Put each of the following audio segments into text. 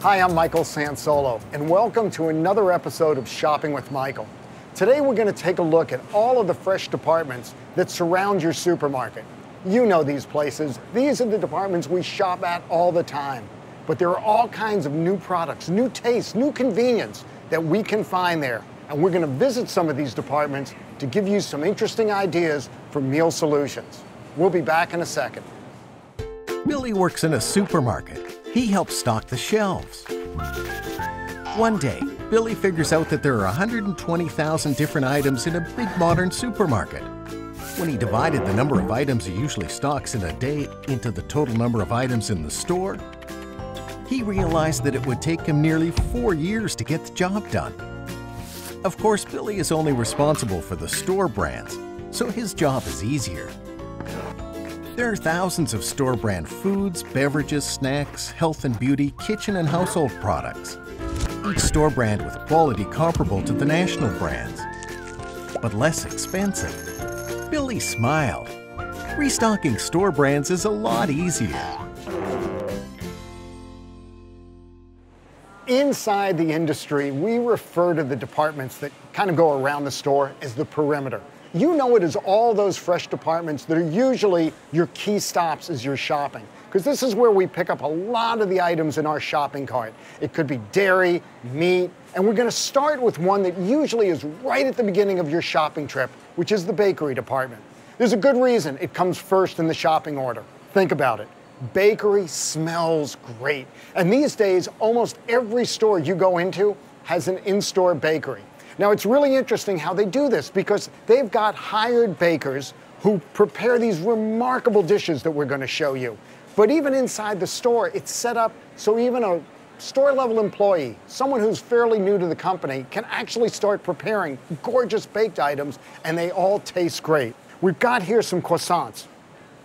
Hi, I'm Michael Sansolo, and welcome to another episode of Shopping with Michael. Today we're going to take a look at all of the fresh departments that surround your supermarket. You know these places. These are the departments we shop at all the time. But there are all kinds of new products, new tastes, new convenience that we can find there. And we're going to visit some of these departments to give you some interesting ideas for meal solutions. We'll be back in a second. Billy works in a supermarket. He helps stock the shelves. One day, Billy figures out that there are 120,000 different items in a big modern supermarket. When he divided the number of items he usually stocks in a day into the total number of items in the store, he realized that it would take him nearly 4 years to get the job done. Of course, Billy is only responsible for the store brands, so his job is easier. There are thousands of store brand foods, beverages, snacks, health and beauty, kitchen and household products. Each store brand with quality comparable to the national brands, but less expensive. Billy smiled. Restocking store brands is a lot easier. Inside the industry, we refer to the departments that kind of go around the store as the perimeter. You know it as all those fresh departments that are usually your key stops as you're shopping, because this is where we pick up a lot of the items in our shopping cart. It could be dairy, meat, and we're going to start with one that usually is right at the beginning of your shopping trip, which is the bakery department. There's a good reason it comes first in the shopping order. Think about it. Bakery smells great. And these days, almost every store you go into has an in-store bakery. Now, it's really interesting how they do this because they've got hired bakers who prepare these remarkable dishes that we're going to show you. But even inside the store, it's set up so even a store-level employee, someone who's fairly new to the company, can actually start preparing gorgeous baked items, and they all taste great. We've got here some croissants.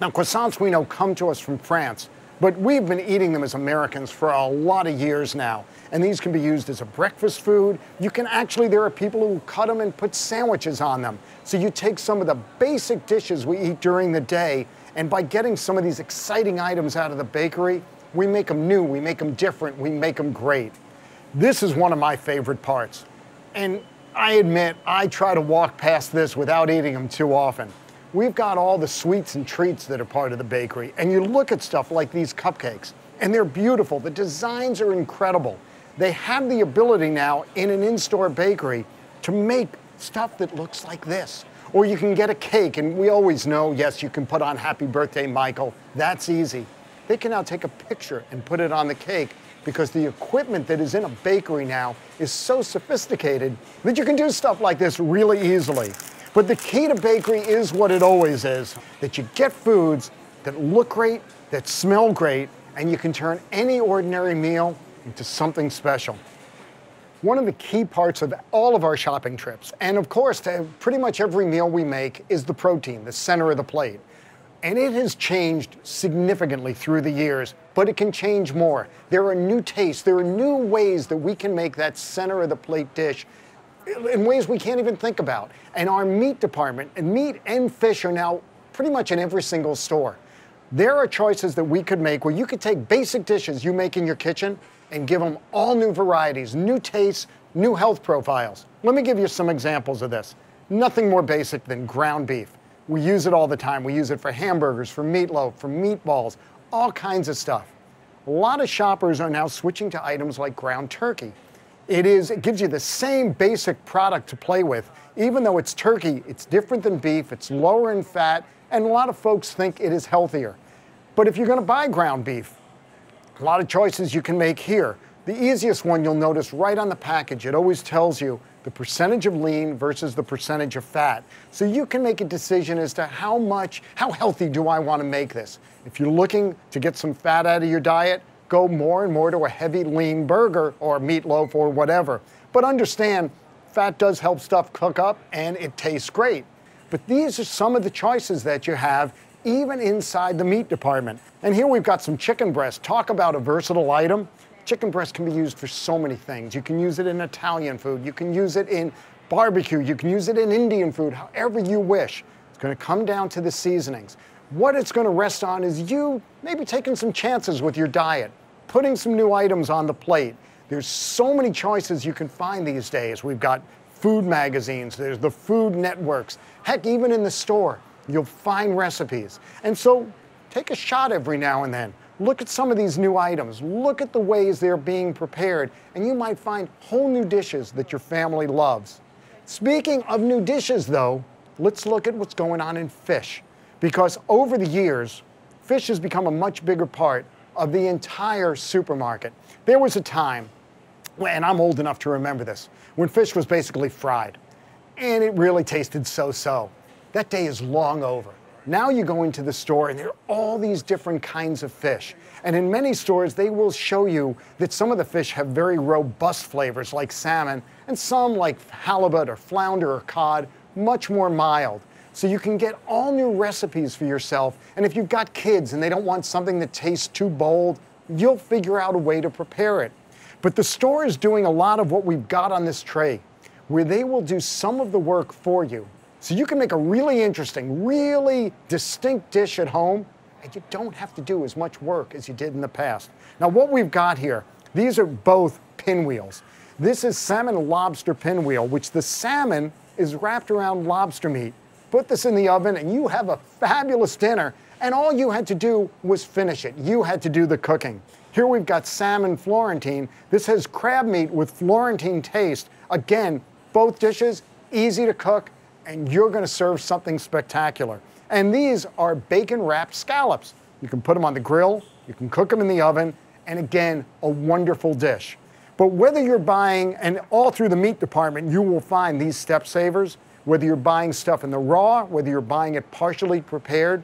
Now, croissants we know come to us from France, but we've been eating them as Americans for a lot of years now. And these can be used as a breakfast food. There are people who cut them and put sandwiches on them. So you take some of the basic dishes we eat during the day, and by getting some of these exciting items out of the bakery, we make them new, we make them different, we make them great. This is one of my favorite parts. And I admit, I try to walk past this without eating them too often. We've got all the sweets and treats that are part of the bakery, and you look at stuff like these cupcakes, and they're beautiful. The designs are incredible. They have the ability now in an in-store bakery to make stuff that looks like this. Or you can get a cake, and we always know, yes, you can put on Happy Birthday, Michael. That's easy. They can now take a picture and put it on the cake because the equipment that is in a bakery now is so sophisticated that you can do stuff like this really easily. But the key to bakery is what it always is, that you get foods that look great, that smell great, and you can turn any ordinary meal into something special. One of the key parts of all of our shopping trips, and of course to pretty much every meal we make, is the protein, the center of the plate. And it has changed significantly through the years, but it can change more. There are new tastes, there are new ways that we can make that center of the plate dish in ways we can't even think about. And our meat department, and meat and fish are now pretty much in every single store. There are choices that we could make where you could take basic dishes you make in your kitchen and give them all new varieties, new tastes, new health profiles. Let me give you some examples of this. Nothing more basic than ground beef. We use it all the time. We use it for hamburgers, for meatloaf, for meatballs, all kinds of stuff. A lot of shoppers are now switching to items like ground turkey. It gives you the same basic product to play with. Even though it's turkey, it's different than beef, it's lower in fat, and a lot of folks think it is healthier. But if you're going to buy ground beef, a lot of choices you can make here. The easiest one you'll notice right on the package, it always tells you the percentage of lean versus the percentage of fat. So you can make a decision as to how healthy do I want to make this. If you're looking to get some fat out of your diet, go more and more to a heavy lean burger or meatloaf or whatever. But understand, fat does help stuff cook up and it tastes great. But these are some of the choices that you have even inside the meat department. And here we've got some chicken breast. Talk about a versatile item. Chicken breast can be used for so many things. You can use it in Italian food. You can use it in barbecue. You can use it in Indian food, however you wish. It's going to come down to the seasonings. What it's going to rest on is you maybe taking some chances with your diet. putting some new items on the plate. There's so many choices you can find these days. We've got food magazines, there's the food networks. Heck, even in the store, you'll find recipes. And so take a shot every now and then. Look at some of these new items. Look at the ways they're being prepared, and you might find whole new dishes that your family loves. Speaking of new dishes, though, let's look at what's going on in fish. Because over the years, fish has become a much bigger part of the entire supermarket. There was a time, and I'm old enough to remember this, when fish was basically fried, and it really tasted so-so. That day is long over. Now you go into the store and there are all these different kinds of fish. And in many stores, they will show you that some of the fish have very robust flavors like salmon, and some like halibut or flounder or cod, much more mild. So you can get all new recipes for yourself. And if you've got kids and they don't want something that tastes too bold, you'll figure out a way to prepare it. But the store is doing a lot of what we've got on this tray, where they will do some of the work for you. So you can make a really interesting, really distinct dish at home, and you don't have to do as much work as you did in the past. Now what we've got here, these are both pinwheels. This is salmon lobster pinwheel, which the salmon is wrapped around lobster meat. Put this in the oven and you have a fabulous dinner, and all you had to do was finish it. You had to do the cooking. Here we've got salmon Florentine. This has crab meat with Florentine taste. Again, both dishes, easy to cook, and you're going to serve something spectacular. And these are bacon-wrapped scallops. You can put them on the grill, you can cook them in the oven, and again, a wonderful dish. But whether you're buying, and all through the meat department, you will find these step savers, whether you're buying stuff in the raw, whether you're buying it partially prepared,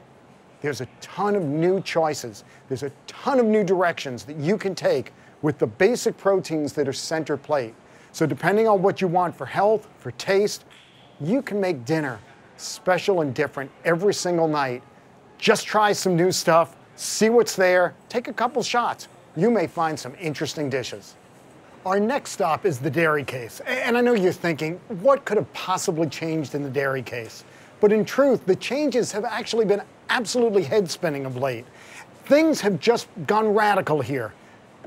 there's a ton of new choices. There's a ton of new directions that you can take with the basic proteins that are center plate. So depending on what you want for health, for taste, you can make dinner special and different every single night. Just try some new stuff, see what's there, take a couple shots. You may find some interesting dishes. Our next stop is the dairy case. And I know you're thinking, what could have possibly changed in the dairy case? But in truth, the changes have actually been absolutely head-spinning of late. Things have just gone radical here.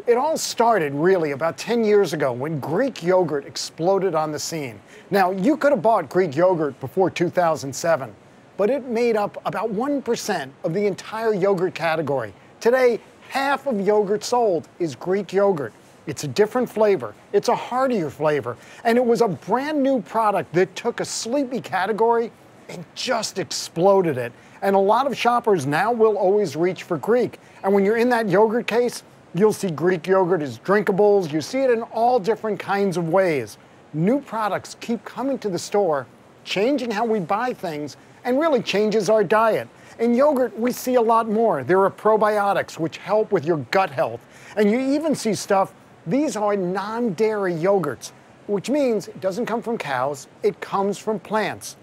It all started really about 10 years ago when Greek yogurt exploded on the scene. Now, you could have bought Greek yogurt before 2007, but it made up about 1% of the entire yogurt category. Today, half of yogurt sold is Greek yogurt. It's a different flavor, it's a heartier flavor, and it was a brand new product that took a sleepy category and just exploded it. And a lot of shoppers now will always reach for Greek. And when you're in that yogurt case, you'll see Greek yogurt as drinkables. You see it in all different kinds of ways. New products keep coming to the store, changing how we buy things, and really changes our diet. In yogurt, we see a lot more. There are probiotics, which help with your gut health. And you even see stuff, these are non-dairy yogurts, which means it doesn't come from cows, it comes from plants.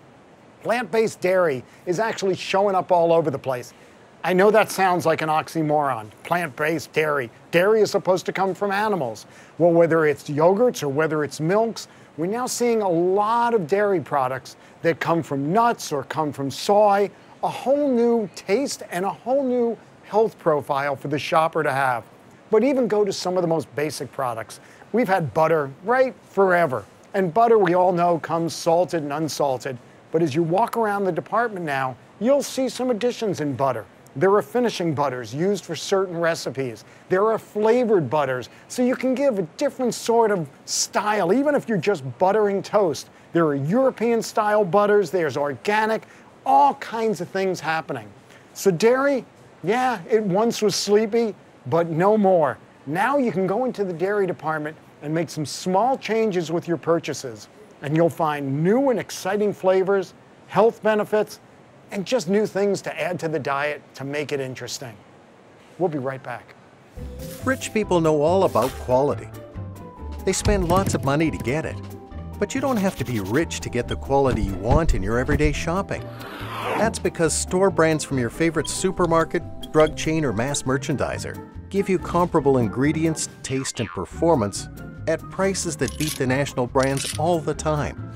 Plant-based dairy is actually showing up all over the place. I know that sounds like an oxymoron, plant-based dairy. Dairy is supposed to come from animals. Well, whether it's yogurts or whether it's milks, we're now seeing a lot of dairy products that come from nuts or come from soy, a whole new taste and a whole new health profile for the shopper to have. But even go to some of the most basic products. We've had butter, right, forever. And butter, we all know, comes salted and unsalted. But as you walk around the department now, you'll see some additions in butter. There are finishing butters used for certain recipes. There are flavored butters, so you can give a different sort of style, even if you're just buttering toast. There are European-style butters, there's organic, all kinds of things happening. So dairy, yeah, it once was sleepy, but no more. Now you can go into the dairy department and make some small changes with your purchases, and you'll find new and exciting flavors, health benefits, and just new things to add to the diet to make it interesting. We'll be right back. Rich people know all about quality. They spend lots of money to get it. But you don't have to be rich to get the quality you want in your everyday shopping. That's because store brands from your favorite supermarket, drug chain, or mass merchandiser give you comparable ingredients, taste, and performance at prices that beat the national brands all the time.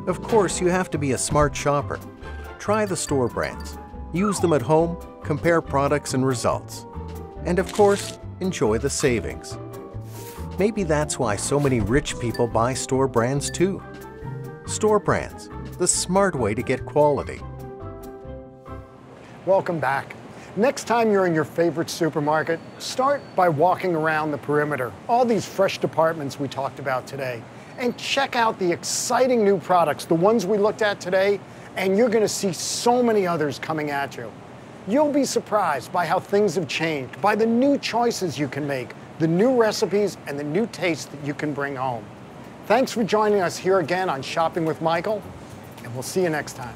Of course, you have to be a smart shopper. Try the store brands, use them at home, compare products and results. And of course, enjoy the savings. Maybe that's why so many rich people buy store brands too. Store brands, the smart way to get quality. Welcome back. Next time you're in your favorite supermarket, start by walking around the perimeter, all these fresh departments we talked about today, and check out the exciting new products, the ones we looked at today, and you're going to see so many others coming at you. You'll be surprised by how things have changed, by the new choices you can make, the new recipes, and the new tastes that you can bring home. Thanks for joining us here again on Shopping with Michael, and we'll see you next time.